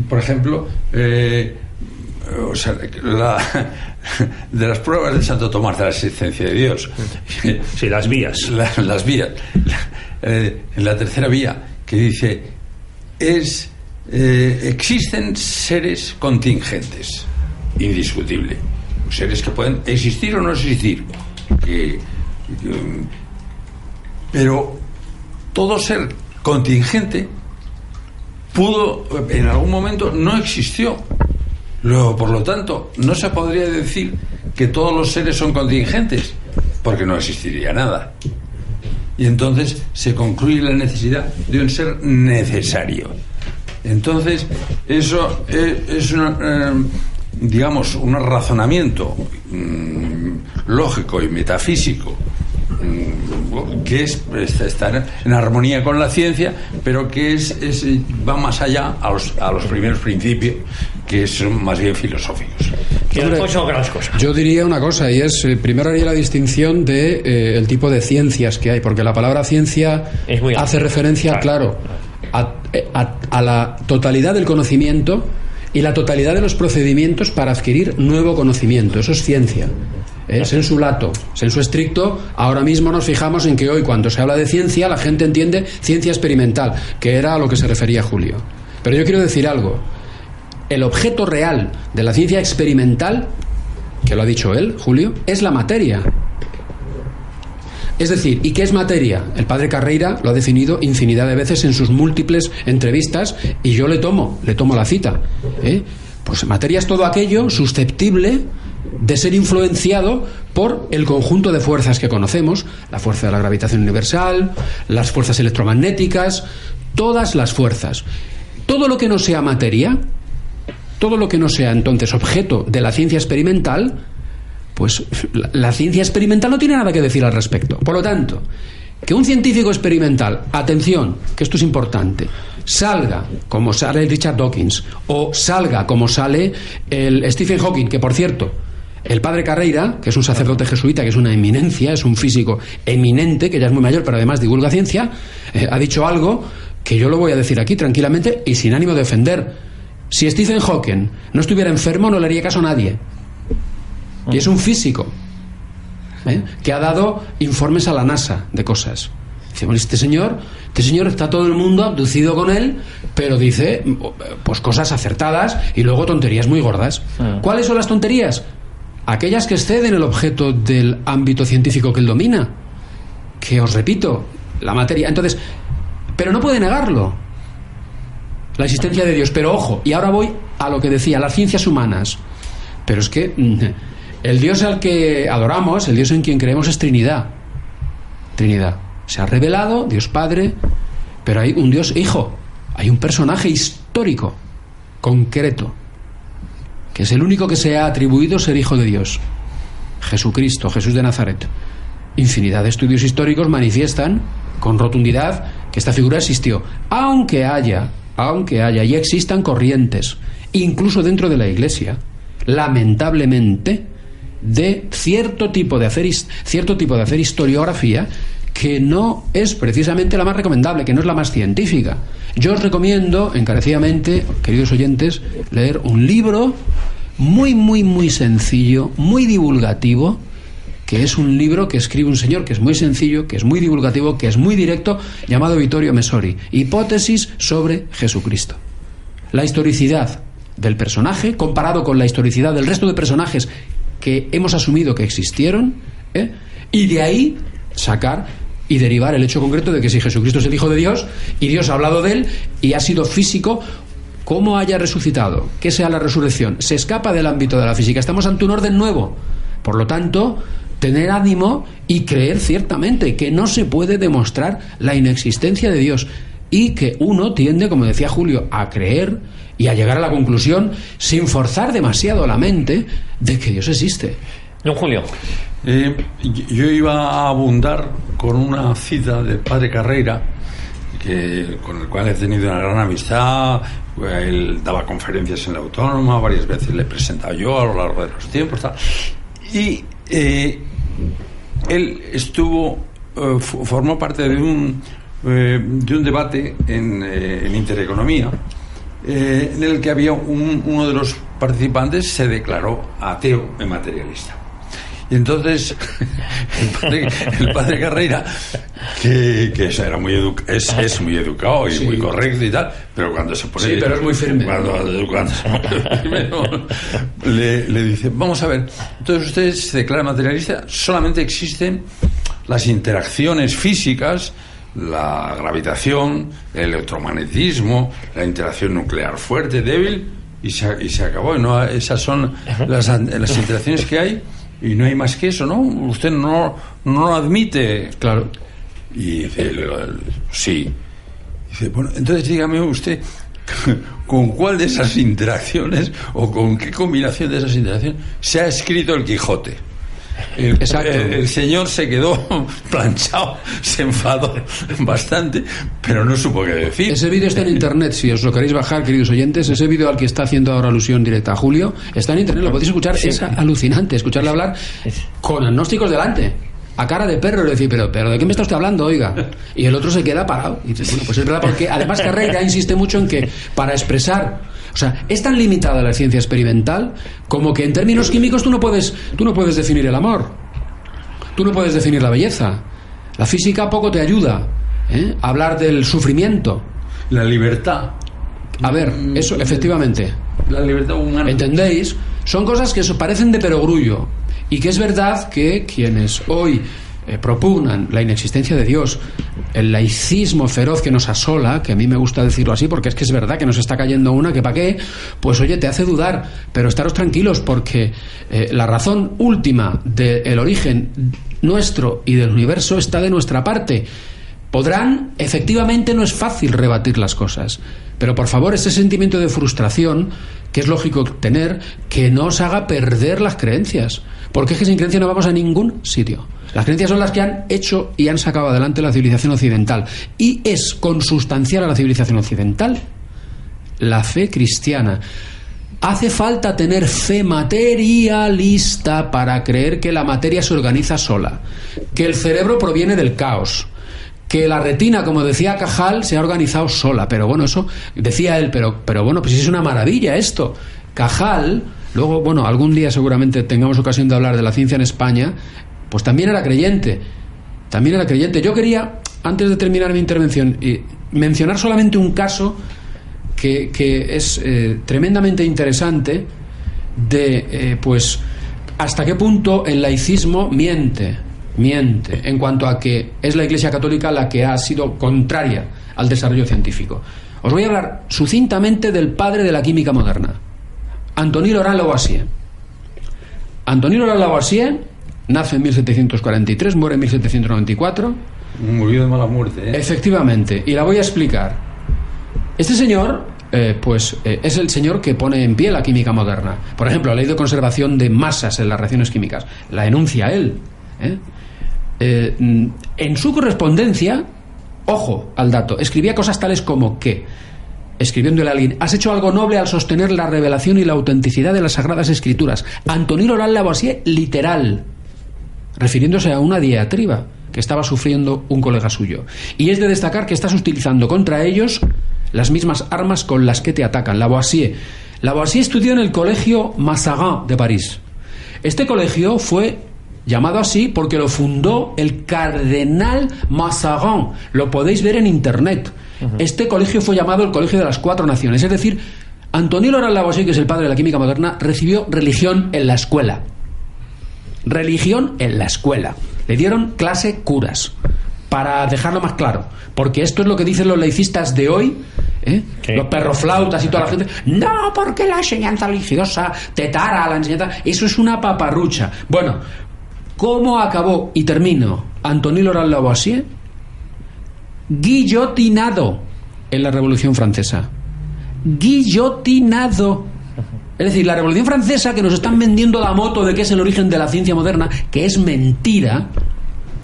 por ejemplo, o sea, de las pruebas de Santo Tomás de la existencia de Dios. Sí, las vías. Las vías. En la tercera vía, que dice, existen seres contingentes, indiscutible. Seres que pueden existir o no existir. Pero todo ser contingente pudo, en algún momento, no existió. Luego, por lo tanto, no se podría decir que todos los seres son contingentes, porque no existiría nada. Y entonces se concluye la necesidad de un ser necesario. Entonces, eso es digamos, un razonamiento lógico y metafísico que está en armonía con la ciencia, pero que va más allá a los primeros principios, que son más bien filosóficos. Yo diría una cosa, y es, primero haría la distinción de el tipo de ciencias que hay, porque la palabra ciencia hace referencia, claro, a la totalidad del conocimiento y la totalidad de los procedimientos para adquirir nuevo conocimiento. Eso es ciencia. Sensu lato, sensu estricto. Ahora mismo nos fijamos en que hoy, cuando se habla de ciencia, la gente entiende ciencia experimental, que era a lo que se refería Julio. Pero yo quiero decir algo. El objeto real de la ciencia experimental, que lo ha dicho él, Julio, es la materia. Es decir, ¿y qué es materia? El padre Carreira lo ha definido infinidad de veces en sus múltiples entrevistas, y yo le tomo la cita. Pues materia es todo aquello susceptible de ser influenciado por el conjunto de fuerzas que conocemos, la fuerza de la gravitación universal, las fuerzas electromagnéticas, todas las fuerzas. Todo lo que no sea materia, todo lo que no sea entonces objeto de la ciencia experimental, pues la ciencia experimental no tiene nada que decir al respecto. Por lo tanto, que un científico experimental, atención, que esto es importante, salga como sale Richard Dawkins, o salga como sale el Stephen Hawking, que por cierto, el padre Carreira, que es un sacerdote jesuita, que es una eminencia, es un físico eminente, que ya es muy mayor, pero además divulga ciencia, ha dicho algo que yo lo voy a decir aquí tranquilamente y sin ánimo de ofender. Si Stephen Hawking no estuviera enfermo, no le haría caso a nadie. Y es un físico que ha dado informes a la NASA de cosas. Dice, bueno, este señor está todo el mundo abducido con él, pero dice pues cosas acertadas y luego tonterías muy gordas. ¿Cuáles son las tonterías? Aquellas que exceden el objeto del ámbito científico que él domina, que os repito, la materia. Entonces, pero no puede negarlo, la existencia de Dios. Pero ojo, y ahora voy a lo que decía, las ciencias humanas. Pero es que el Dios al que adoramos, el Dios en quien creemos, es Trinidad. Trinidad. Se ha revelado Dios Padre, pero hay un Dios Hijo, hay un personaje histórico, concreto, que es el único que se ha atribuido ser Hijo de Dios, Jesucristo, Jesús de Nazaret. Infinidad de estudios históricos manifiestan con rotundidad que esta figura existió, aunque haya aunque haya y existan corrientes, incluso dentro de la Iglesia, lamentablemente, de cierto tipo de hacer historiografía que no es precisamente la más recomendable, que no es la más científica. Yo os recomiendo encarecidamente, queridos oyentes, leer un libro muy, muy, muy sencillo, muy divulgativo, que es un libro que escribe un señor que es muy sencillo, que es muy divulgativo, que es muy directo, llamado Vittorio Messori, Hipótesis sobre Jesucristo. La historicidad del personaje comparado con la historicidad del resto de personajes que hemos asumido que existieron, y de ahí sacar y derivar el hecho concreto de que si Jesucristo es el Hijo de Dios y Dios ha hablado de él y ha sido físico, ¿cómo haya resucitado? ¿Qué sea la resurrección? Se escapa del ámbito de la física. Estamos ante un orden nuevo. Por lo tanto, tener ánimo y creer ciertamente que no se puede demostrar la inexistencia de Dios y que uno tiende, como decía Julio, a creer y a llegar a la conclusión sin forzar demasiado la mente de que Dios existe. Don Julio. Yo iba a abundar con una cita del padre Carreira, con el cual he tenido una gran amistad. Él daba conferencias en la Autónoma, varias veces le he presentado yo a lo largo de los tiempos, tal. Y él formó parte de un debate en Intereconomía, en el que había uno de los participantes se declaró ateo y materialista. Y entonces el padre Carreira, que eso era es muy educado y muy correcto y tal, pero cuando se pone... Sí, pero es muy firme. Cuando se pone firme, le dice, vamos a ver, entonces usted se declara materialista, solamente existen las interacciones físicas, la gravitación, el electromagnetismo, la interacción nuclear fuerte, débil, y se acabó. ¿No? Esas son las interacciones que hay. Y no hay más que eso, ¿no? Usted no lo admite. Claro. Y dice, sí. Dice, bueno, entonces dígame usted, ¿con cuál de esas interacciones o con qué combinación de esas interacciones se ha escrito el Quijote? Exacto. El señor se quedó planchado, se enfadó bastante, pero no supo qué decir. Ese vídeo está en internet, si os lo queréis bajar, queridos oyentes. Ese vídeo al que está haciendo ahora alusión directa a Julio está en internet, lo podéis escuchar. Sí. Es alucinante escucharle hablar con agnósticos delante, a cara de perro, y le decir, pero ¿de qué me está usted hablando, oiga? Y el otro se queda parado y dice, bueno, pues es verdad, porque además Carreira insiste mucho en que para expresar, o sea, es tan limitada la ciencia experimental como que en términos químicos tú no puedes definir el amor, tú no puedes definir la belleza. La física poco te ayuda a hablar del sufrimiento, la libertad. A ver, eso, efectivamente, la libertad humana. ¿Entendéis? Son cosas que parecen de perogrullo, y que es verdad que quienes hoy propugnan la inexistencia de Dios, el laicismo feroz que nos asola, que a mí me gusta decirlo así porque es que es verdad que nos está cayendo una que pa' qué, pues oye, te hace dudar, pero estaros tranquilos porque la razón última del origen nuestro y del universo está de nuestra parte. Podrán, efectivamente no es fácil rebatir las cosas, pero por favor ese sentimiento de frustración, que es lógico tener, que no os haga perder las creencias, porque es que sin creencia no vamos a ningún sitio. Las creencias son las que han hecho y han sacado adelante la civilización occidental, y es consustancial a la civilización occidental la fe cristiana. Hace falta tener fe materialista para creer que la materia se organiza sola, que el cerebro proviene del caos, que la retina, como decía Cajal, se ha organizado sola. Pero bueno, eso decía él, pero bueno, pues es una maravilla esto. Cajal, luego, bueno, algún día seguramente tengamos ocasión de hablar de la ciencia en España, pues también era creyente. Yo quería, antes de terminar mi intervención, mencionar solamente un caso que es tremendamente interesante de, pues, hasta qué punto el laicismo miente en cuanto a que es la Iglesia Católica la que ha sido contraria al desarrollo científico. Os voy a hablar sucintamente del padre de la química moderna, Antoine Laurent Lavoisier. Antoine Laurent Lavoisier nace en 1743, muere en 1794. Murió de mala muerte, ¿eh? Efectivamente, y la voy a explicar. Este señor, es el señor que pone en pie la química moderna. Por ejemplo, la ley de conservación de masas en las reacciones químicas la enuncia él. En su correspondencia, ojo al dato, escribía cosas tales como que escribiéndole a alguien: has hecho algo noble al sostener la revelación y la autenticidad de las Sagradas Escrituras. Antoine Laurent Lavoisier, literal, refiriéndose a una diatriba que estaba sufriendo un colega suyo. Y es de destacar que estás utilizando contra ellos las mismas armas con las que te atacan. Lavoisier estudió en el colegio Mazarin de París. Este colegio fue llamado así porque lo fundó el cardenal Mazarin. Lo podéis ver en internet. Este colegio fue llamado el Colegio de las Cuatro Naciones. Es decir, Antoine Laurent Lavoisier, que es el padre de la química moderna, recibió religión en la escuela. Religión en la escuela. Le dieron clase curas, para dejarlo más claro, porque esto es lo que dicen los laicistas de hoy, los perroflautas y toda la gente. No, porque la enseñanza religiosa te tara la enseñanza. Eso es una paparrucha. Bueno, ¿cómo acabó? Y termino. Antoine Laurent Lavoisier guillotinado en la Revolución Francesa. Guillotinado. Es decir, la Revolución Francesa, que nos están vendiendo la moto de que es el origen de la ciencia moderna, que es mentira,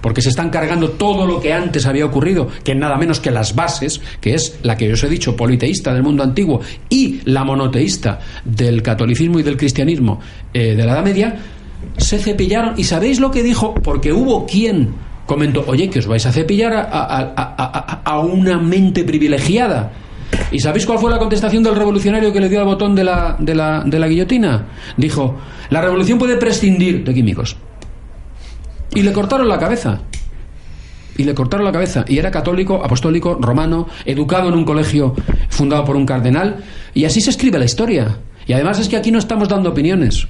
porque se están cargando todo lo que antes había ocurrido, que es nada menos que las bases, que es la que yo os he dicho, politeísta del mundo antiguo y la monoteísta del catolicismo y del cristianismo de la Edad Media, se cepillaron. ¿Y sabéis lo que dijo? Porque hubo quien comentó: oye, que os vais a cepillar a una mente privilegiada. ¿Y sabéis cuál fue la contestación del revolucionario que le dio al botón de la guillotina? Dijo: la revolución puede prescindir de químicos. Y le cortaron la cabeza. Y era católico, apostólico, romano, educado en un colegio fundado por un cardenal. Y así se escribe la historia. Y además es que aquí no estamos dando opiniones.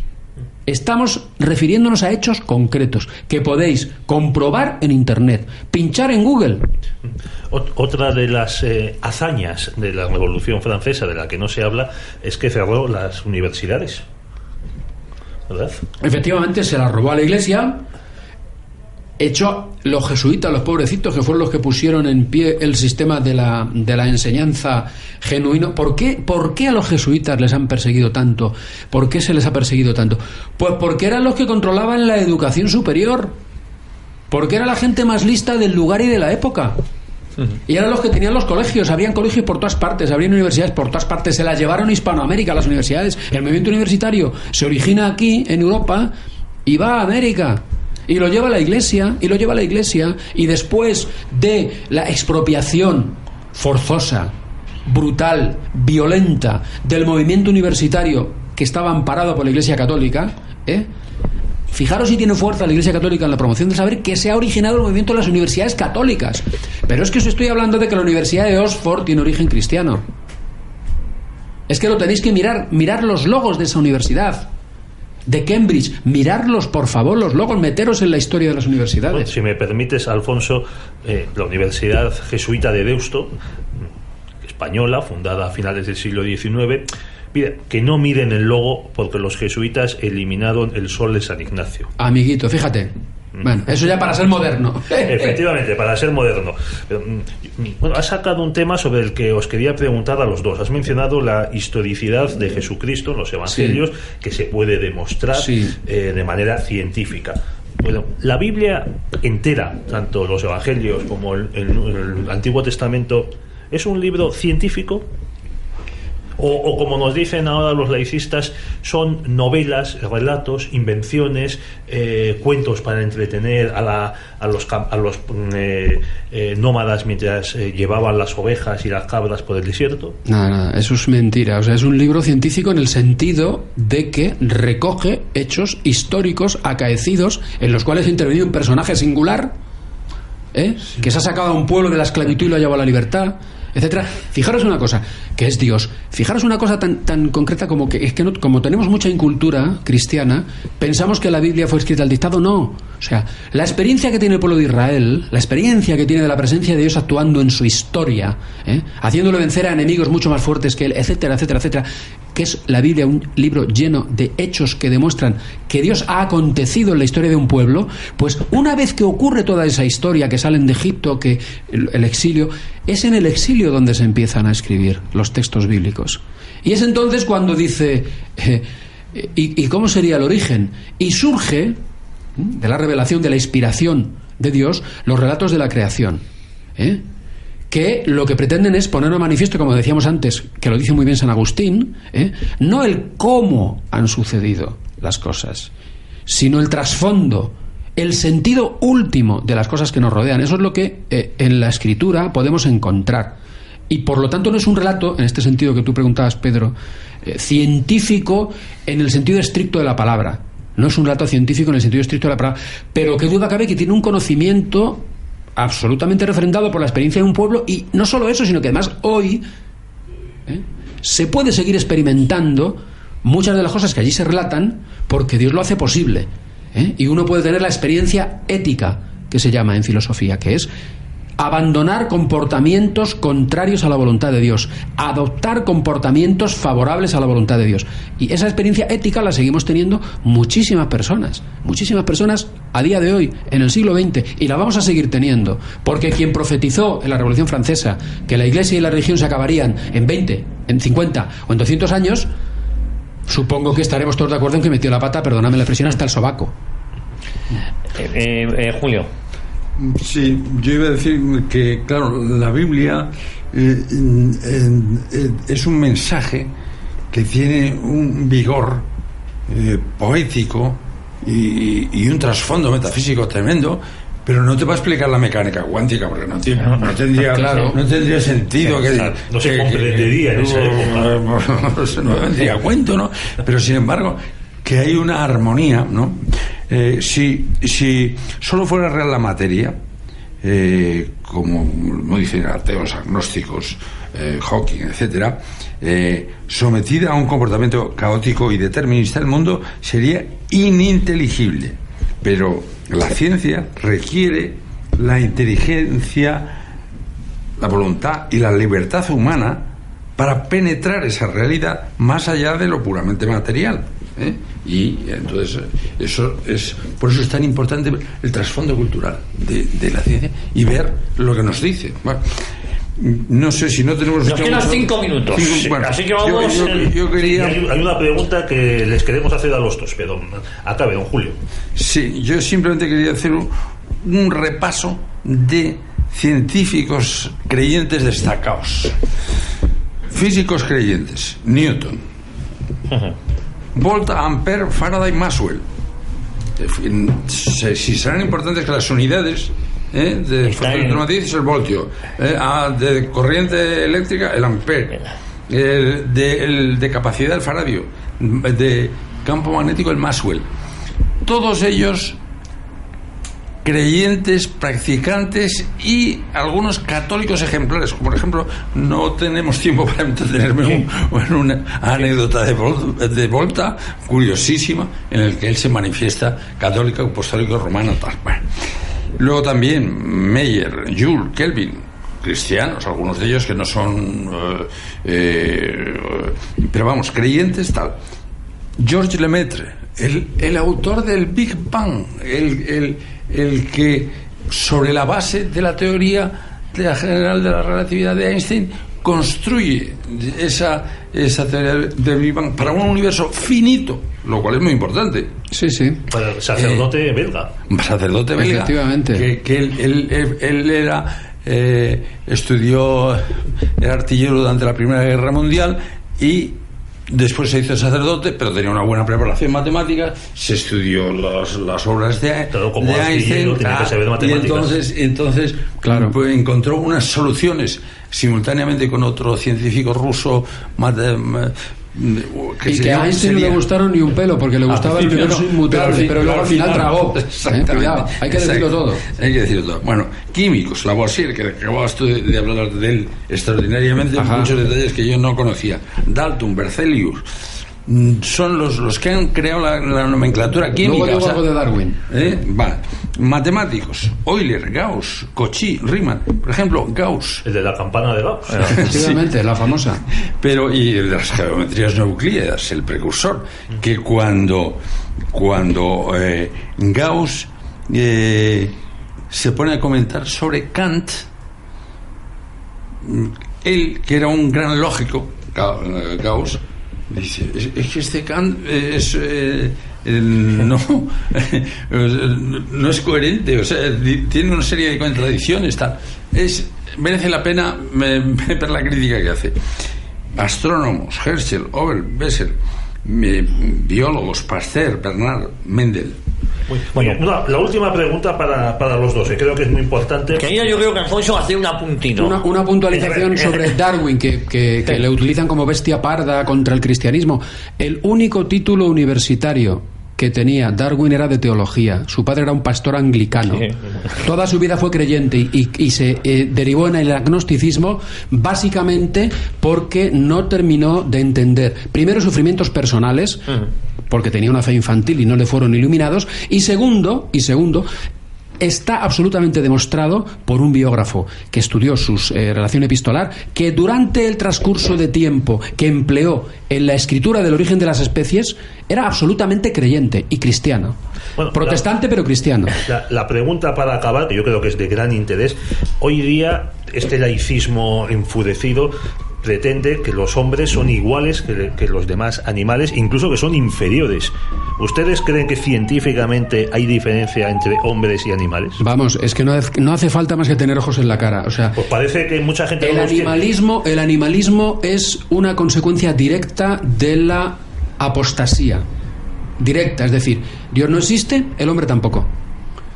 Estamos refiriéndonos a hechos concretos que podéis comprobar en internet, pinchar en Google. Otra de las hazañas de la Revolución Francesa de la que no se habla es que cerró las universidades, ¿verdad? Efectivamente, se las robó a la Iglesia. Echó los jesuitas, los pobrecitos, que fueron los que pusieron en pie el sistema de la enseñanza genuino. ¿Por qué a los jesuitas les han perseguido tanto? ¿Por qué se les ha perseguido tanto? Pues porque eran los que controlaban la educación superior, porque era la gente más lista del lugar y de la época, y eran los que tenían los colegios. Habían colegios por todas partes, habrían universidades por todas partes. Se las llevaron a Hispanoamérica, las universidades. El movimiento universitario se origina aquí en Europa y va a América. Y lo lleva la Iglesia, y después de la expropiación forzosa, brutal, violenta del movimiento universitario que estaba amparado por la Iglesia Católica, fijaros si tiene fuerza la Iglesia Católica en la promoción del saber, que se ha originado el movimiento de las universidades católicas. Pero es que os estoy hablando de que la Universidad de Oxford tiene origen cristiano. Es que lo tenéis que mirar los logos de esa universidad. De Cambridge, mirarlos, por favor, los logos, meteros en la historia de las universidades. Bueno, si me permites, Alfonso, la Universidad Jesuita de Deusto, española, fundada a finales del siglo XIX, pide que no miren el logo porque los jesuitas eliminaron el sol de San Ignacio. Amiguito, fíjate. Bueno, eso ya para ser moderno. Efectivamente, para ser moderno. Bueno, has sacado un tema sobre el que os quería preguntar a los dos. Has mencionado la historicidad de Jesucristo en los evangelios, sí, que se puede demostrar, sí, de manera científica. Bueno, la Biblia entera, tanto los evangelios como el Antiguo Testamento, ¿es un libro científico? O como nos dicen ahora los laicistas, son novelas, relatos, invenciones, cuentos para entretener a los nómadas mientras llevaban las ovejas y las cabras por el desierto. Nada, eso es mentira. O sea, es un libro científico en el sentido de que recoge hechos históricos acaecidos en los cuales ha intervenido un personaje singular, que se ha sacado a un pueblo de la esclavitud y lo ha llevado a la libertad, etcétera. Fijaros una cosa, que es Dios. Fijaros una cosa tan concreta como que es que como tenemos mucha incultura cristiana, pensamos que la Biblia fue escrita al dictado. No. O sea, la experiencia que tiene el pueblo de Israel, la experiencia que tiene de la presencia de Dios actuando en su historia, haciéndole vencer a enemigos mucho más fuertes que él, etcétera, etcétera, etcétera, que es la Biblia un libro lleno de hechos que demuestran que Dios ha acontecido en la historia de un pueblo. Pues una vez que ocurre toda esa historia, que salen de Egipto, que el exilio, es en el exilio donde se empiezan a escribir los textos bíblicos. Y es entonces cuando dice ¿y cómo sería el origen? Y surge de la revelación, de la inspiración de Dios, los relatos de la creación, que lo que pretenden es poner a manifiesto, como decíamos antes, que lo dice muy bien San Agustín, no el cómo han sucedido las cosas, sino el trasfondo, el sentido último de las cosas que nos rodean. Eso es lo que en la Escritura podemos encontrar. Y por lo tanto no es un relato, en este sentido que tú preguntabas, Pedro, científico en el sentido estricto de la palabra. No es un relato científico en el sentido estricto de la palabra, pero qué duda cabe que tiene un conocimiento absolutamente refrendado por la experiencia de un pueblo, y no solo eso, sino que además hoy se puede seguir experimentando muchas de las cosas que allí se relatan porque Dios lo hace posible, y uno puede tener la experiencia ética que se llama en filosofía, que es abandonar comportamientos contrarios a la voluntad de Dios, adoptar comportamientos favorables a la voluntad de Dios. Y esa experiencia ética la seguimos teniendo muchísimas personas a día de hoy, en el siglo XX, y la vamos a seguir teniendo, porque quien profetizó en la Revolución Francesa que la Iglesia y la religión se acabarían en 20, en 50 o en 200 años, supongo que estaremos todos de acuerdo en que metió la pata, perdóname la expresión, hasta el sobaco. Julio. Sí, yo iba a decir que, claro, la Biblia es un mensaje que tiene un vigor poético y un trasfondo metafísico tremendo, pero no te va a explicar la mecánica cuántica, porque no tendría sentido. No se comprendería en esa época. No tendría cuento, ¿no? Pero sin embargo, que hay una armonía, ¿no? Si solo fuera real la materia, como dicen ateos, agnósticos, Hawking, etcétera, sometida a un comportamiento caótico y determinista, el mundo sería ininteligible. Pero la ciencia requiere la inteligencia, la voluntad y la libertad humana para penetrar esa realidad más allá de lo puramente material. Y entonces por eso es tan importante el trasfondo cultural de la ciencia y ver lo que nos dice. Bueno, no sé si no tenemos... Nos quedan 5 minutos. Bueno, así que vamos... Yo quería... Hay una pregunta que les queremos hacer a los dos, pero acabe, don Julio. Sí, yo simplemente quería hacer un repaso de científicos creyentes destacados. Físicos creyentes: Newton, Volta, Ampere, Faraday, Maxwell. Si serán importantes que las unidades de fuerza electromagnética es el voltio, de corriente eléctrica el ampere, de capacidad el faradio, de campo magnético el Maxwell. Todos ellos creyentes, practicantes y algunos católicos ejemplares. Como por ejemplo, no tenemos tiempo para entretenerme en una anécdota de Volta, curiosísima, en el que él se manifiesta católico, apostólico, romano, tal. Bueno. Luego también Meyer, Joule, Kelvin, cristianos, algunos de ellos que no son, pero vamos, creyentes, tal. Georges Lemaitre, el autor del Big Bang, el que sobre la base de la teoría general de la relatividad de Einstein construye esa teoría del Big Bang para un universo finito, lo cual es muy importante. Sí. Para el sacerdote belga. Sacerdote belga. Efectivamente. Que él era estudió, era artillero durante la Primera Guerra Mundial y después se hizo sacerdote, pero tenía una buena preparación matemática, se estudió las obras de Einstein, tenía que saber matemáticas. y entonces claro, pues encontró unas soluciones simultáneamente con otro científico ruso que a Einstein no le gustaron ni un pelo, porque le gustaba el universo inmutable, pero luego al final tragó. Cuidado, hay que decirlo todo. Hay que decirlo todo. Bueno, químicos, Lavoisier, que acababas tú de hablar de él extraordinariamente, muchos detalles que yo no conocía. Dalton, Berzelius, son los que han creado la nomenclatura química. Luego algo de Darwin. Vale. Matemáticos: Euler, Gauss, Cauchy, Riemann. Por ejemplo, Gauss, el de la campana de Gauss. Efectivamente, sí. La famosa. Pero y de las geometrías no euclídeas, el precursor, que cuando Gauss se pone a comentar sobre Kant, él, que era un gran lógico, Gauss, dice, es que este Kant no es coherente, o sea, tiene una serie de contradicciones, tal. Es merece la pena ver la crítica que hace. Astrónomos, Herschel, Hubble, Bessel, biólogos, Pasteur, Bernard, Mendel. Bueno, la última pregunta para los dos, que creo que es muy importante. Quería, yo creo que Alfonso hace un apuntito. Una puntualización sobre Darwin, que le utilizan como bestia parda contra el cristianismo. El único título universitario que tenía Darwin era de teología. Su padre era un pastor anglicano. Toda su vida fue creyente y se derivó en el agnosticismo básicamente porque no terminó de entender, primero, sufrimientos personales, porque tenía una fe infantil y no le fueron iluminados, y segundo, está absolutamente demostrado por un biógrafo que estudió su relación epistolar, que durante el transcurso de tiempo que empleó en la escritura del origen de las especies era absolutamente creyente y cristiano. Bueno, protestante pero cristiano. La pregunta para acabar, que yo creo que es de gran interés: hoy día este laicismo enfurecido pretende que los hombres son iguales que los demás animales, incluso que son inferiores. ¿Ustedes creen que científicamente hay diferencia entre hombres y animales? Vamos, es que no hace falta más que tener ojos en la cara. O sea, pues parece que mucha gente el animalismo es una consecuencia directa de la apostasía. Directa, es decir, Dios no existe, el hombre tampoco.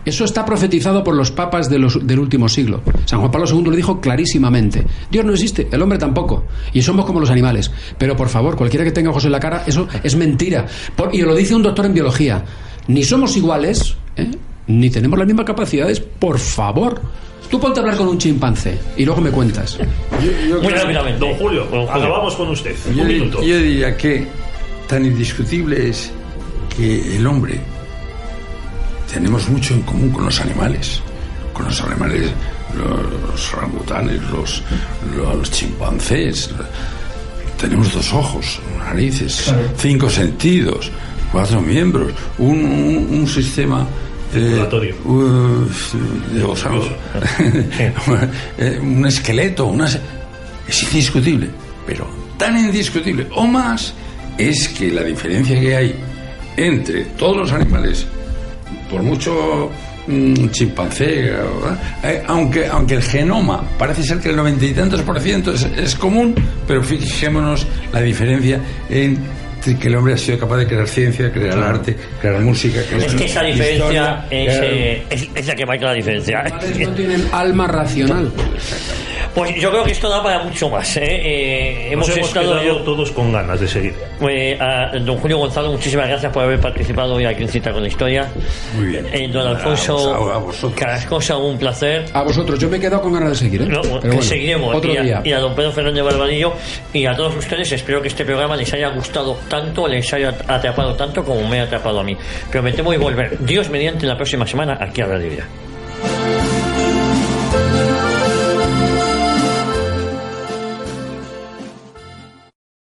Eso está profetizado por los papas del último siglo. San Juan Pablo II lo dijo clarísimamente. Dios no existe, el hombre tampoco. Y somos como los animales. Pero por favor, cualquiera que tenga ojos en la cara, eso es mentira. Y lo dice un doctor en biología. Ni somos iguales, ni tenemos las mismas capacidades. Por favor. Tú ponte a hablar con un chimpancé y luego me cuentas. Muy rápidamente. Don Julio, acabamos con usted. Un minuto. Yo diría que tan indiscutible es que el hombre tenemos mucho en común con los animales. Con los animales, los orangutanes, los chimpancés. Tenemos 2 ojos, narices, 5 sentidos, 4 miembros, un sistema un esqueleto, es indiscutible, pero tan indiscutible o más es que la diferencia que hay entre todos los animales, por mucho chimpancé, aunque el genoma parece ser que el 90 y tantos % es común, pero fijémonos la diferencia en que el hombre ha sido capaz de crear ciencia, crear arte, crear música. Es que esa diferencia es la que marca la diferencia. Los animales no tienen alma racional. Pues yo creo que esto da para mucho más. Hemos estado todos con ganas de seguir. A don Julio Gonzalo, muchísimas gracias por haber participado hoy aquí en Cita con la Historia. Muy bien. Don Alfonso a vosotros. Carrascosa, un placer. A vosotros, yo me he quedado con ganas de seguir. No, pero que bueno, seguiremos. Otro día. Y a don Pedro Fernández Barbadillo y a todos ustedes, espero que este programa les haya gustado tanto, les haya atrapado tanto como me ha atrapado a mí. Prometemos volver, Dios mediante, la próxima semana aquí a Radio Ya.